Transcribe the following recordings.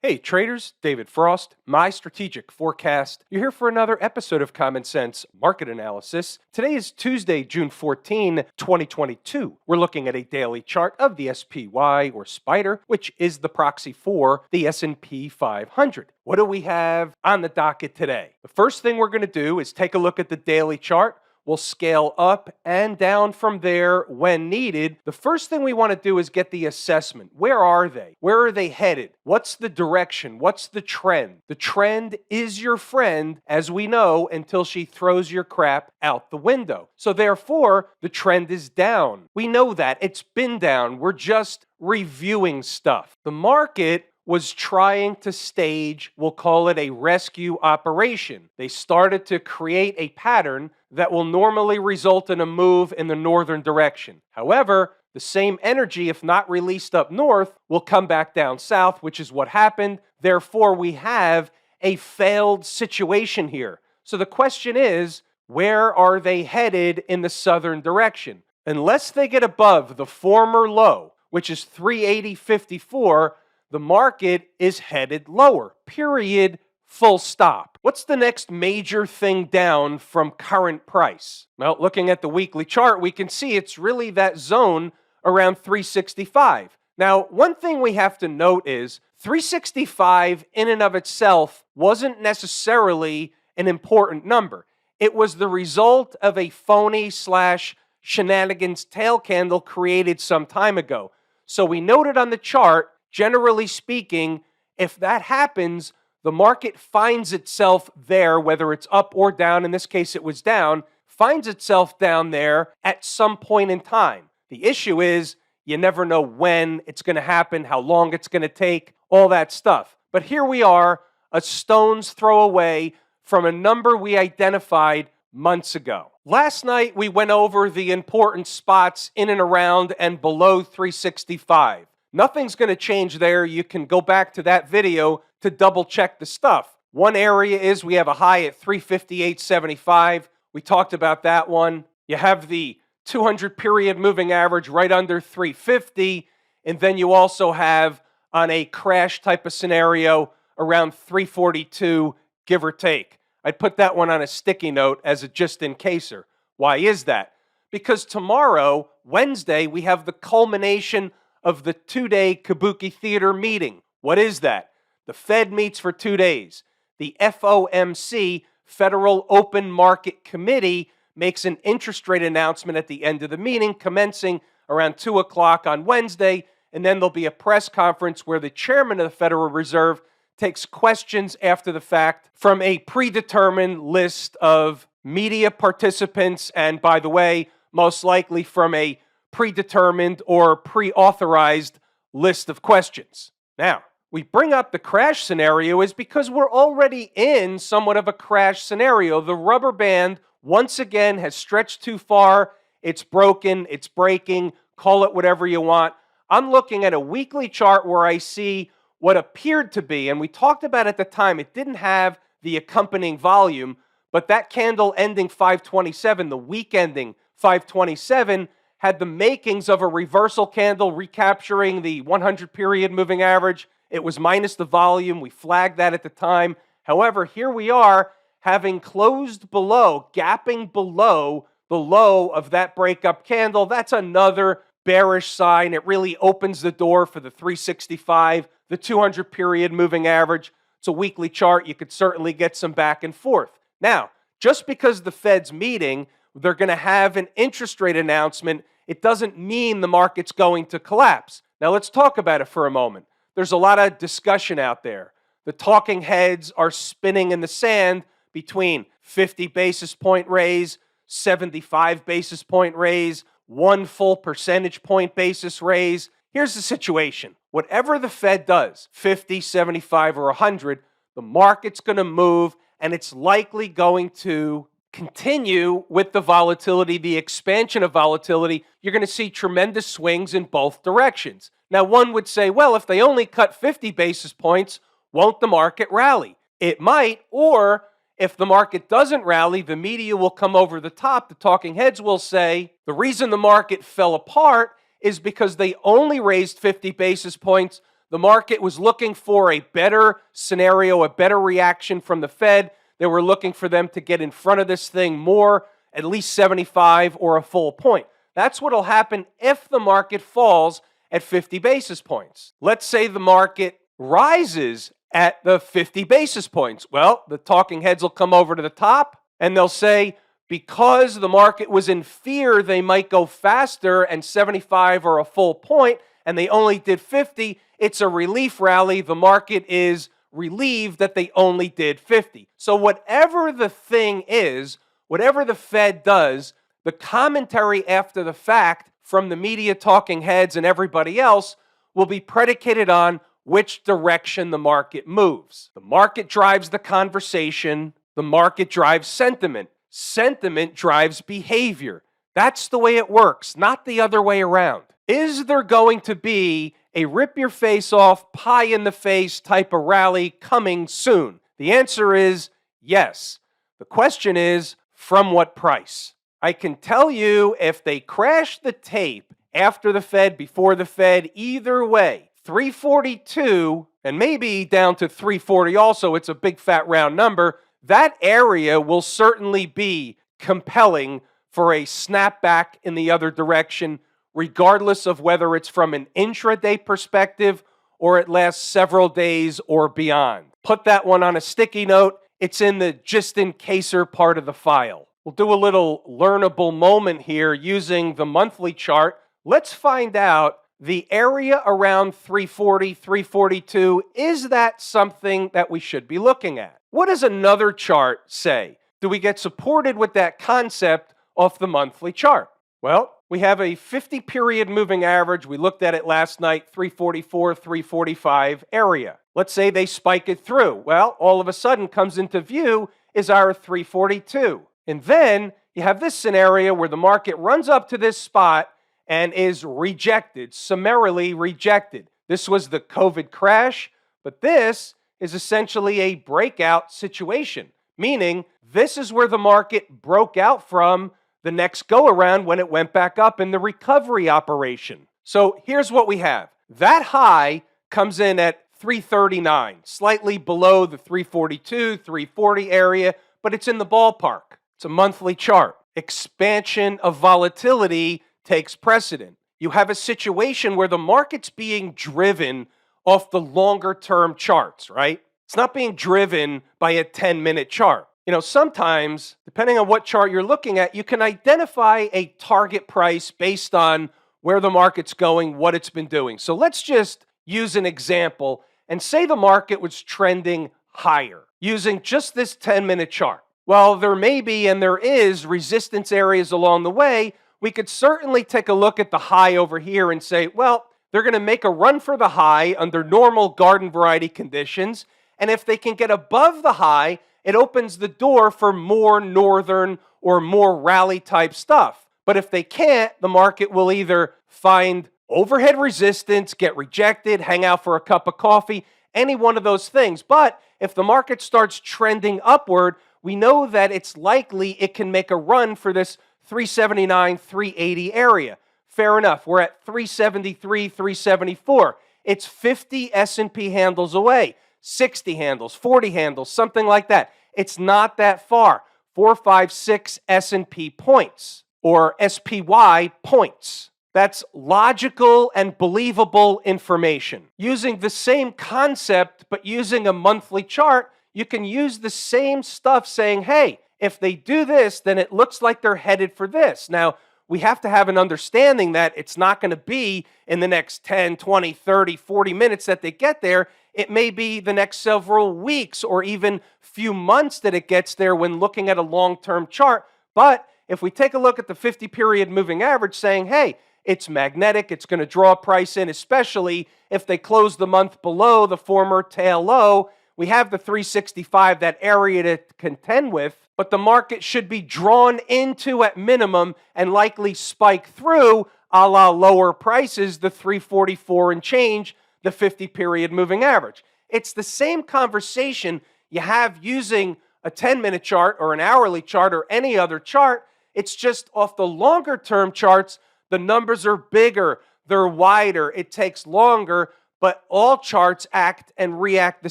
Hey traders, David Frost, my strategic forecast. You're here for another episode of Common Sense Market Analysis. Today is Tuesday, June 14, 2022. We're looking at a daily chart of the SPY or Spider, which is the proxy for the S&P 500. What do we have on the docket today? The first thing we're going to do is take a look at the daily chart. We'll scale up and down from there when needed. The first thing we want to do is get the assessment. Where are they? Where are they headed? What's the direction? What's the trend? The trend is your friend, as we know, until she throws your crap out the window. So therefore, the trend is down. We know that. It's been down. We're just reviewing stuff. The market was trying to stage, we'll call it a rescue operation. They started to create a pattern that will normally result in a move in the northern direction. However, the same energy, if not released up north, will come back down south, which is what happened. Therefore, we have a failed situation here. So the question is, where are they headed in the southern direction? Unless they get above the former low, which is 380.54, the market is headed lower, period, full stop. What's the next major thing down from current price? Well, looking at the weekly chart, we can see it's really that zone around 365. Now, one thing we have to note is 365 in and of itself wasn't necessarily an important number. It was the result of a phony / shenanigans tail candle created some time ago. So we noted on the chart, generally speaking, if that happens, the market finds itself there, whether it's up or down, in this case it was down, finds itself down there at some point in time. The issue is you never know when it's going to happen, how long it's going to take, all that stuff. But here we are, a stone's throw away from a number we identified months ago. Last night we went over the important spots in and around and below 365. Nothing's going to change there. You can go back to that video to double check the stuff. One area is we have a high at 358.75. We talked about that one. You have the 200 period moving average right under 350. And then you also have, on a crash type of scenario, around 342, give or take. I'd put that one on a sticky note as a just-in-caser. Why is that? Because tomorrow, Wednesday, we have the culmination of the two-day Kabuki Theater meeting. What is that? The Fed meets for 2 days. The FOMC, Federal Open Market Committee, makes an interest rate announcement at the end of the meeting, commencing around 2 o'clock on Wednesday, and then there'll be a press conference where the chairman of the Federal Reserve takes questions after the fact from a predetermined list of media participants, and by the way, most likely from a predetermined or pre-authorized list of questions. Now, we bring up the crash scenario is because we're already in somewhat of a crash scenario. The rubber band, once again, has stretched too far. It's broken, it's breaking, call it whatever you want. I'm looking at a weekly chart where I see what appeared to be, and we talked about at the time, it didn't have the accompanying volume, but that candle ending 527, the week ending 527, had the makings of a reversal candle recapturing the 100 period moving average. It was minus the volume. We flagged that at the time. However, here we are having closed below, gapping below the low of that breakup candle. That's another bearish sign. It really opens the door for the 365, the 200 period moving average. It's a weekly chart. You could certainly get some back and forth. Now, just because the Fed's meeting, they're going to have an interest rate announcement, it doesn't mean the market's going to collapse. Now let's talk about it for a moment. There's a lot of discussion out there. The talking heads are spinning in the sand between 50 basis point raise, 75 basis point raise, 1 full percentage point basis raise. Here's the situation. Whatever the Fed does, 50, 75, or 100, the market's going to move, and it's likely going to continue with the volatility, the expansion of volatility. You're going to see tremendous swings in both directions. Now, one would say, well, if they only cut 50 basis points, won't the market rally? It might, or if the market doesn't rally, the media will come over the top. The talking heads will say, the reason the market fell apart is because they only raised 50 basis points, The market was looking for a better scenario, a better reaction from the Fed. They were looking for them to get in front of this thing more, at least 75 or a full point. That's what will happen if the market falls at 50 basis points. Let's say the market rises at the 50 basis points. Well, the talking heads will come over to the top and they'll say, because the market was in fear they might go faster and 75 or a full point, and they only did 50, it's a relief rally. The market is relieved that they only did 50. So whatever the thing is, whatever the Fed does, the commentary after the fact from the media talking heads and everybody else will be predicated on which direction the market moves. The market drives the conversation. The market drives sentiment. Sentiment drives behavior. That's the way it works, not the other way around. Is there going to be a rip your face off, pie in the face type of rally coming soon? The answer is yes. The question is, from what price? I can tell you if they crash the tape after the Fed, before the Fed, either way, 342 and maybe down to 340 also, it's a big fat round number, that area will certainly be compelling for a snapback in the other direction, regardless of whether it's from an intraday perspective or it lasts several days or beyond. Put that one on a sticky note. It's in the just in caser part of the file. We'll do a little learnable moment here using the monthly chart. Let's find out the area around 340, 342, is that something that we should be looking at? What does another chart say? Do we get supported with that concept off the monthly chart? Well, we have a 50-period moving average. We looked at it last night, 344, 345 area. Let's say they spike it through. Well, all of a sudden comes into view is our 342. And then you have this scenario where the market runs up to this spot and is rejected, summarily rejected. This was the COVID crash, but this is essentially a breakout situation, meaning this is where the market broke out from the next go-around when it went back up in the recovery operation. So here's what we have. That high comes in at 339, slightly below the 342, 340 area, but it's in the ballpark. It's a monthly chart. Expansion of volatility takes precedent. You have a situation where the market's being driven off the longer-term charts, right? It's not being driven by a 10-minute chart. You know, sometimes, depending on what chart you're looking at, you can identify a target price based on where the market's going, what it's been doing. So let's just use an example and say the market was trending higher using just this 10-minute chart. Well, there may be and there is resistance areas along the way. We could certainly take a look at the high over here and say, well, they're going to make a run for the high under normal garden variety conditions. And if they can get above the high, it opens the door for more northern or more rally type stuff. But if they can't, the market will either find overhead resistance, get rejected, hang out for a cup of coffee, any one of those things. But if the market starts trending upward, we know that it's likely it can make a run for this 379, 380 area. Fair enough. We're at 373, 374. It's 50 S&P handles away, 60 handles, 40 handles, something like that. It's not that far. 4, 5, 6 S&P points or SPY points. That's logical and believable information. Using the same concept, but using a monthly chart, you can use the same stuff saying, hey, if they do this, then it looks like they're headed for this. Now, we have to have an understanding that it's not going to be in the next 10, 20, 30, 40 minutes that they get there. It may be the next several weeks or even few months that it gets there when looking at a long-term chart. But if we take a look at the 50-period moving average saying, hey, it's magnetic, it's going to draw price in, especially if they close the month below the former tail low. We have the 365, that area to contend with, but the market should be drawn into at minimum and likely spike through a la lower prices, the 344 and change, the 50-period moving average. It's the same conversation you have using a 10-minute chart or an hourly chart or any other chart. It's just off the longer-term charts, the numbers are bigger, they're wider, it takes longer, but all charts act and react the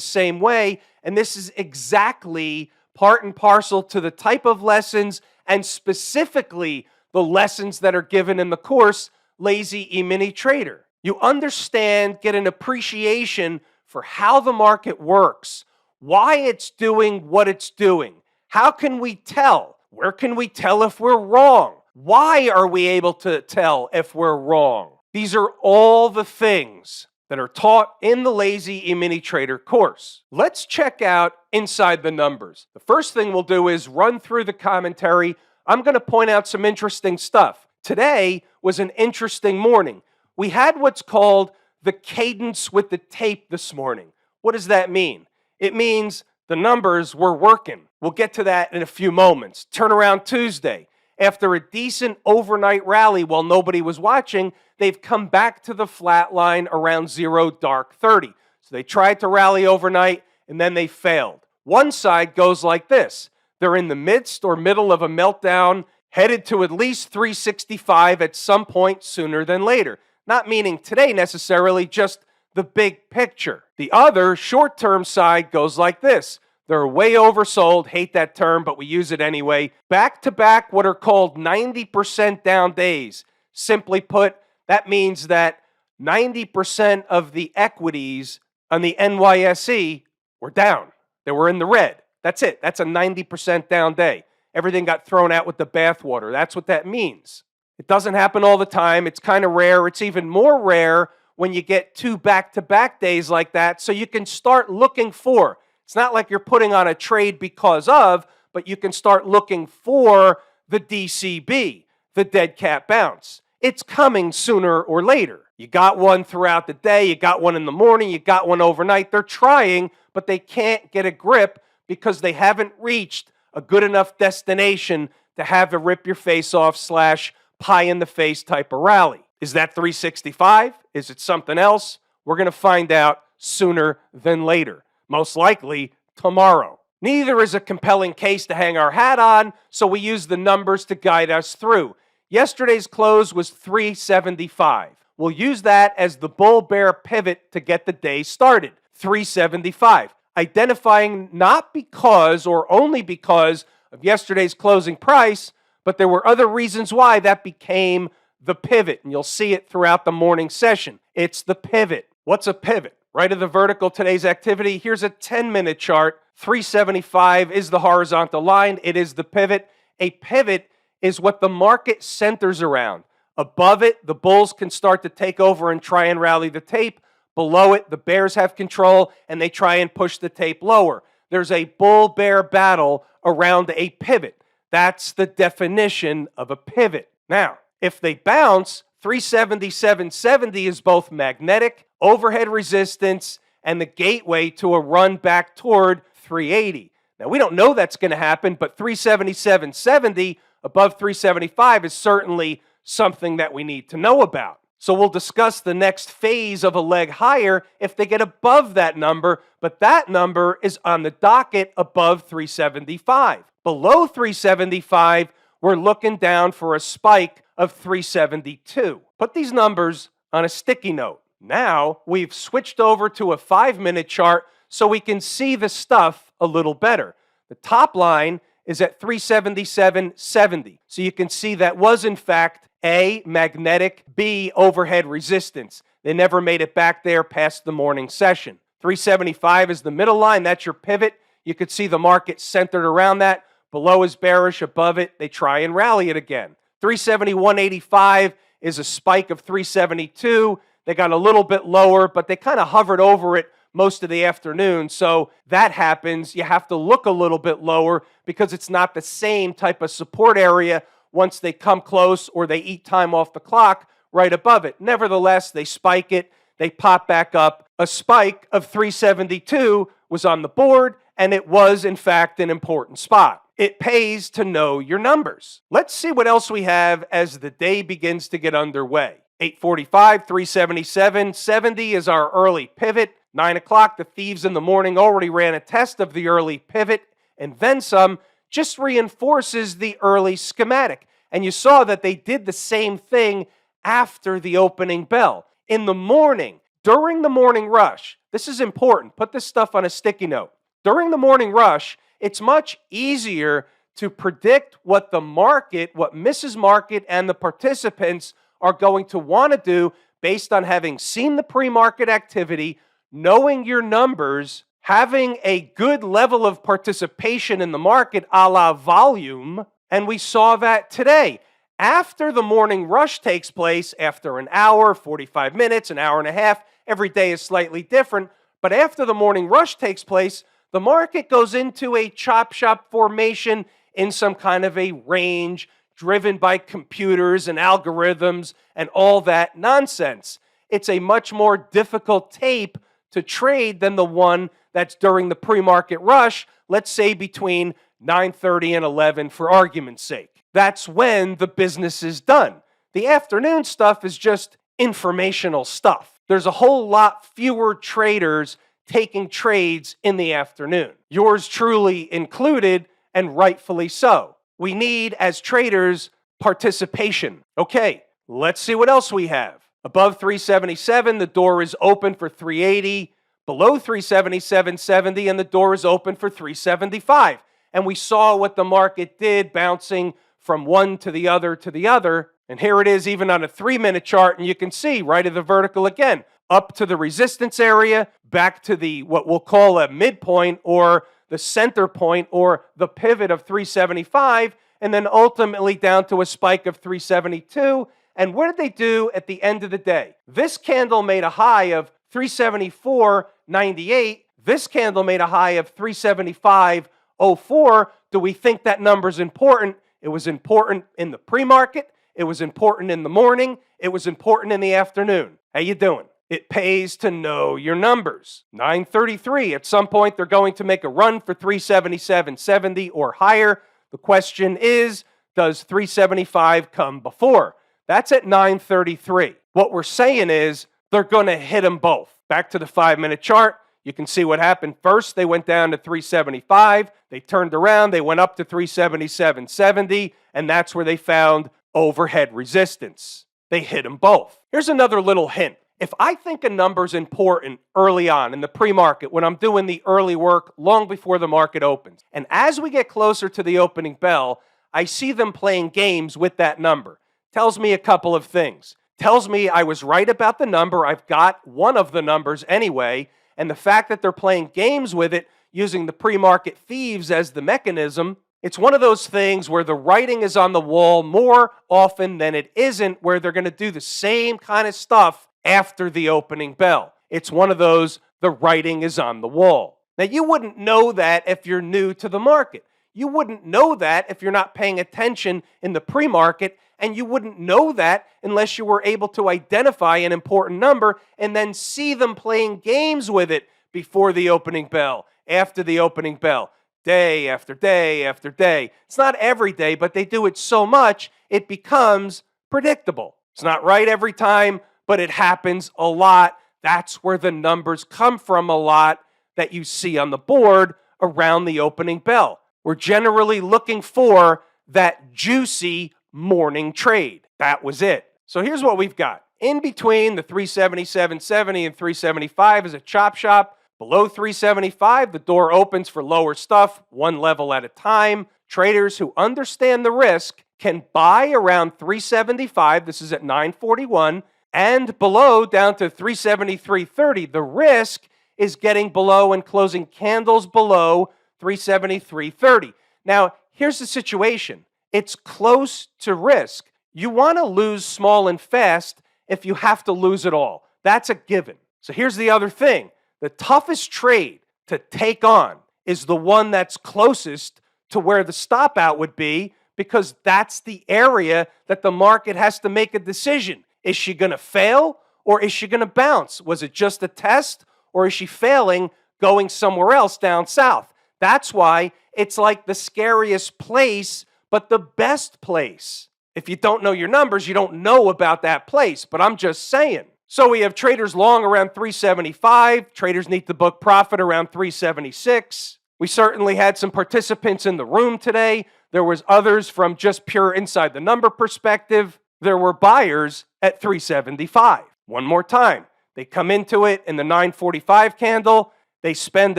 same way, and this is exactly part and parcel to the type of lessons and specifically the lessons that are given in the course, Lazy E-mini Trader. You understand, get an appreciation for how the market works, why it's doing what it's doing. How can we tell? Where can we tell if we're wrong? Why are we able to tell if we're wrong? These are all the things that are taught in the Lazy E-mini Trader course. Let's check out inside the numbers. The first thing we'll do is run through the commentary. I'm going to point out some interesting stuff. Today was an interesting morning. We had what's called the cadence with the tape this morning. What does that mean? It means the numbers were working. We'll get to that in a few moments. Turnaround Tuesday. After a decent overnight rally while nobody was watching, they've come back to the flat line around 0 dark 30. So they tried to rally overnight and then they failed. One side goes like this. They're in the midst or middle of a meltdown, headed to at least 365 at some point sooner than later. Not meaning today necessarily, just the big picture. The other short-term side goes like this. They're way oversold, hate that term, but we use it anyway. Back-to-back what are called 90% down days. Simply put, that means that 90% of the equities on the NYSE were down. They were in the red. That's it. That's a 90% down day. Everything got thrown out with the bathwater. That's what that means. It doesn't happen all the time. It's kind of rare. It's even more rare when you get 2 back-to-back days like that, so you can start looking for. It's not like you're putting on a trade because of, but you can start looking for the DCB, the dead cat bounce. It's coming sooner or later. You got one throughout the day, you got one in the morning, you got one overnight. They're trying, but they can't get a grip because they haven't reached a good enough destination to have a rip your face off / pie in the face type of rally. Is that 365? Is it something else? We're going to find out sooner than later. Most likely tomorrow. Neither is a compelling case to hang our hat on, so we use the numbers to guide us through. Yesterday's close was 375. We'll use that as the bull-bear pivot to get the day started. 375. Identifying not because or only because of yesterday's closing price, but there were other reasons why that became the pivot, and you'll see it throughout the morning session. It's the pivot. What's a pivot? Right of the vertical, today's activity. Here's a 10-minute chart. 375 is the horizontal line. It is the pivot. A pivot is what the market centers around. Above it, the bulls can start to take over and try and rally the tape. Below it, the bears have control, and they try and push the tape lower. There's a bull-bear battle around a pivot. That's the definition of a pivot. Now, if they bounce, 377.70 is both magnetic, overhead resistance, and the gateway to a run back toward 380. Now, we don't know that's going to happen, but 377.70 above 375 is certainly something that we need to know about. So we'll discuss the next phase of a leg higher if they get above that number, but that number is on the docket above 375. Below 375, we're looking down for a spike of 372. Put these numbers on a sticky note. Now we've switched over to a 5-minute chart so we can see the stuff a little better. The top line is at 377.70. So you can see that was in fact A, magnetic, B, overhead resistance. They never made it back there past the morning session. 375 is the middle line. That's your pivot. You could see the market centered around that. Below is bearish. Above it, they try and rally it again. 371.85 is a spike of 372. They got a little bit lower, but they kind of hovered over it most of the afternoon. So that happens. You have to look a little bit lower because it's not the same type of support area once they come close or they eat time off the clock right above it. Nevertheless, they spike it. They pop back up. A spike of 372 was on the board, and it was, in fact, an important spot. It pays to know your numbers. Let's see what else we have as the day begins to get underway. 8:45, 377.70 is our early pivot. 9 o'clock, the thieves in the morning already ran a test of the early pivot, and then some just reinforces the early schematic. And you saw that they did the same thing after the opening bell. In the morning, during the morning rush, this is important. Put this stuff on a sticky note. During the morning rush, it's much easier to predict what the market, what Mrs. Market and the participants are going to want to do based on having seen the pre-market activity, knowing your numbers, having a good level of participation in the market a la volume, and we saw that today. After the morning rush takes place, after an hour, 45 minutes, an hour and a half, every day is slightly different, but after the morning rush takes place, the market goes into a chop shop formation in some kind of a range driven by computers and algorithms and all that nonsense. It's a much more difficult tape to trade than the one that's during the pre-market rush, let's say between 9:30 and 11 for argument's sake. That's when the business is done. The afternoon stuff is just informational stuff. There's a whole lot fewer traders taking trades in the afternoon. Yours truly included, and rightfully so. We need, as traders, participation. Okay, let's see what else we have. Above 377, the door is open for 380. Below 377.70, and the door is open for 375. And we saw what the market did, bouncing from one to the other to the other. And here it is even on a 3-minute chart, and you can see right of the vertical again, up to the resistance area, back to the what we'll call a midpoint or the center point or the pivot of 375, and then ultimately down to a spike of 372. And what did they do at the end of the day? This candle made a high of 374.98. This candle made a high of 375.04. Do we think that number's important? It was important in the pre-market. It was important in the morning. It was important in the afternoon. How you doing? It pays to know your numbers. 9:33, at some point they're going to make a run for 377.70 or higher. The question is, does 375 come before? That's at 9:33. What we're saying is they're going to hit them both. Back to the 5-minute chart, you can see what happened. First, they went down to 375. They turned around. They went up to 377.70, and that's where they found overhead resistance. They hit them both. Here's another little hint. If I think a number's important early on in the pre-market, when I'm doing the early work long before the market opens, and as we get closer to the opening bell, I see them playing games with that number. Tells me a couple of things. Tells me I was right about the number. I've got one of the numbers anyway, and the fact that they're playing games with it using the pre-market thieves as the mechanism, it's one of those things where the writing is on the wall more often than it isn't, where they're going to do the same kind of stuff after the opening bell. It's one of those, the writing is on the wall. Now, you wouldn't know that if you're new to the market. You wouldn't know that if you're not paying attention in the pre-market, and you wouldn't know that unless you were able to identify an important number and then see them playing games with it before the opening bell, after the opening bell, day after day after day. It's not every day, but they do it so much, it becomes predictable. It's not right every time, but it happens a lot. That's where the numbers come from a lot that you see on the board around the opening bell. We're generally looking for that juicy morning trade. That was it. So here's what we've got. In between the 377.70 and 375 is a chop shop. Below 375, the door opens for lower stuff, one level at a time. Traders who understand the risk can buy around 375. This is at 9:41. And below, down to 373.30. The risk is getting below and closing candles below 373.30. Now, here's the situation. It's close to risk. You want to lose small and fast if you have to lose it all. That's a given. So here's the other thing. The toughest trade to take on is the one that's closest to where the stop out would be, because that's the area that the market has to make a decision. Is she going to fail or is she going to bounce? Was it just a test, or is she failing going somewhere else down south? That's why it's like the scariest place, but the best place. If you don't know your numbers, you don't know about that place, but I'm just saying. So we have traders long around 375. Traders need to book profit around 376. We certainly had some participants in the room today. There was others from just pure inside the number perspective. There were buyers at 375. One more time. They come into it in the 945 candle. They spend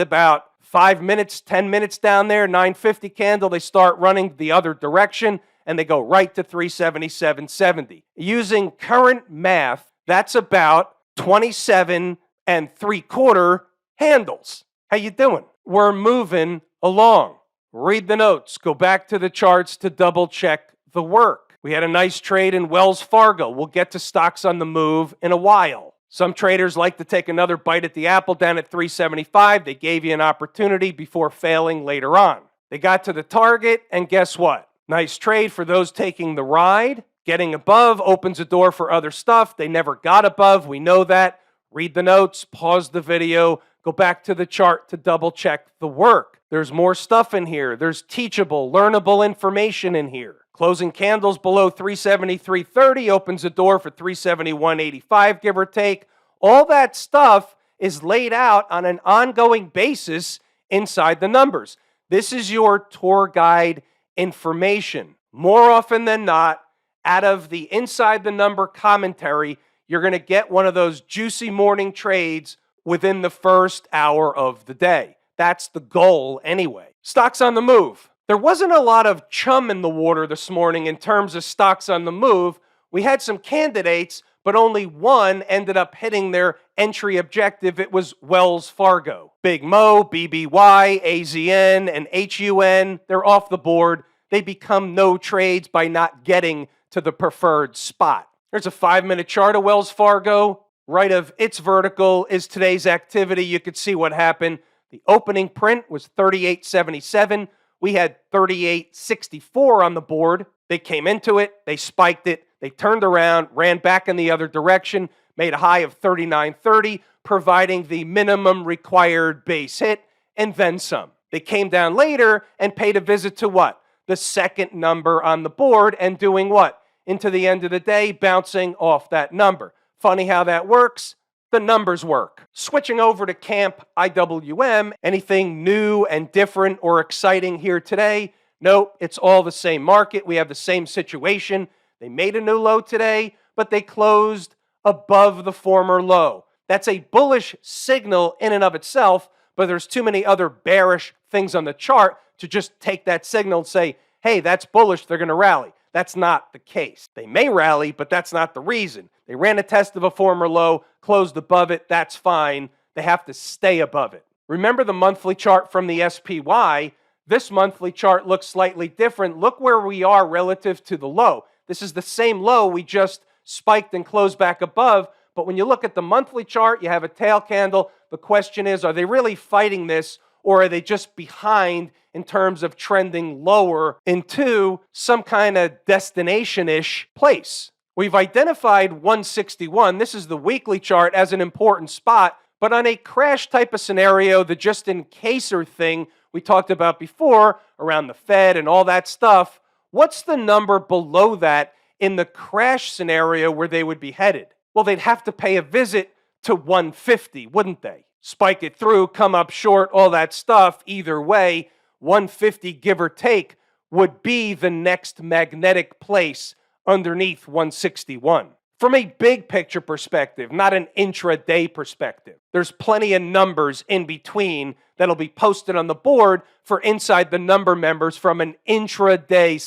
about 5 minutes, 10 minutes down there. 950 candle, they start running the other direction, and they go right to 377.70. Using current math, that's about 27 3/4 handles. How you doing? We're moving along. Read the notes. Go back to the charts to double check the work. We had a nice trade in Wells Fargo. We'll get to stocks on the move in a while. Some traders like to take another bite at the apple down at 375. They gave you an opportunity before failing later on. They got to the target, and guess what? Nice trade for those taking the ride. Getting above opens a door for other stuff. They never got above. We know that. Read the notes, pause the video, go back to the chart to double check the work. There's more stuff in here. There's teachable, learnable information in here. Closing candles below 373.30 opens a door for 371.85, give or take. All that stuff is laid out on an ongoing basis inside the numbers. This is your tour guide information. More often than not, out of the inside the number commentary, you're going to get one of those juicy morning trades within the first hour of the day. That's the goal anyway. Stocks on the move. There wasn't a lot of chum in the water this morning in terms of stocks on the move. We had some candidates, but only one ended up hitting their entry objective. It was Wells Fargo. Big Mo, BBY, AZN, and HUN, they're off the board. They become no trades by not getting to the preferred spot. There's a 5-minute chart of Wells Fargo. Right of its vertical is today's activity. You could see what happened. The opening print was 38.77. We had 38.64 on the board. They came into it. They spiked it. They turned around, ran back in the other direction, made a high of 39.30, providing the minimum required base hit, and then some. They came down later and paid a visit to what? The second number on the board, and doing what? Into the end of the day, bouncing off that number. Funny how that works. The numbers work. Switching over to Camp IWM, anything new and different or exciting here today? Nope, it's all the same market. We have the same situation. They made a new low today, but they closed above the former low. That's a bullish signal in and of itself, but there's too many other bearish things on the chart to just take that signal and say, hey, that's bullish, they're going to rally. That's not the case. They may rally, but that's not the reason. They ran a test of a former low, closed above it, that's fine. They have to stay above it. Remember the monthly chart from the SPY? This monthly chart looks slightly different. Look where we are relative to the low. This is the same low we just spiked and closed back above, but when you look at the monthly chart, you have a tail candle. The question is, are they really fighting this, or are they just behind in terms of trending lower into some kind of destination-ish place? We've identified 161, this is the weekly chart, as an important spot, but on a crash type of scenario, the just-in-caser thing we talked about before, around the Fed and all that stuff, what's the number below that in the crash scenario where they would be headed? Well, they'd have to pay a visit to 150, wouldn't they? Spike it through, come up short, all that stuff. Either way, 150, give or take, would be the next magnetic place underneath 161. From a big picture perspective, not an intraday perspective, there's plenty of numbers in between that'll be posted on the board for Inside the Number members from an intraday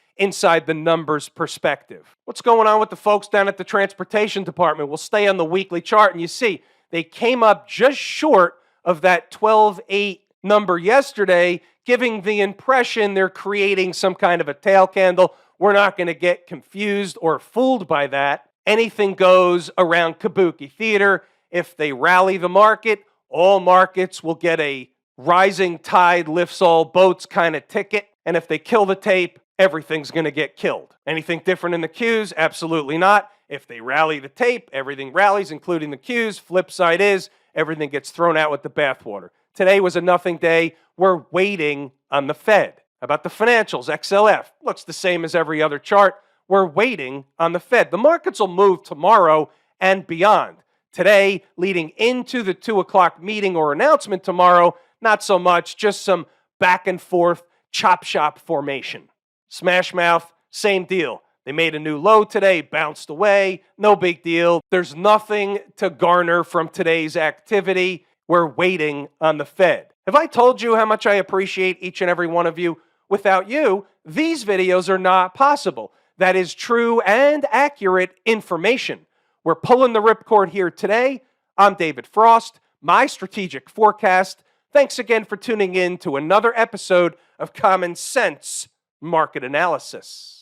/ inside the numbers perspective. What's going on with the folks down at the transportation department? We'll stay on the weekly chart, and you see they came up just short of that 12.8 number yesterday, giving the impression they're creating some kind of a tail candle. We're not going to get confused or fooled by that. Anything goes around Kabuki Theater. If they rally the market, all markets will get a rising tide lifts all boats kind of ticket. And if they kill the tape, everything's going to get killed. Anything different in the Qs? Absolutely not. If they rally the tape, everything rallies, including the Qs. Flip side is everything gets thrown out with the bathwater. Today was a nothing day. We're waiting on the Fed. How about the financials? XLF looks the same as every other chart. We're waiting on the Fed. The markets will move tomorrow and beyond. Today, leading into the 2 o'clock meeting or announcement tomorrow, not so much, just some back and forth chop shop formation. Smash mouth, same deal. They made a new low today, bounced away, no big deal. There's nothing to garner from today's activity. We're waiting on the Fed. Have I told you how much I appreciate each and every one of you? Without you, these videos are not possible. That is true and accurate information. We're pulling the ripcord here today. I'm David Frost, my strategic forecast. Thanks again for tuning in to another episode of Common Sense Market Analysis.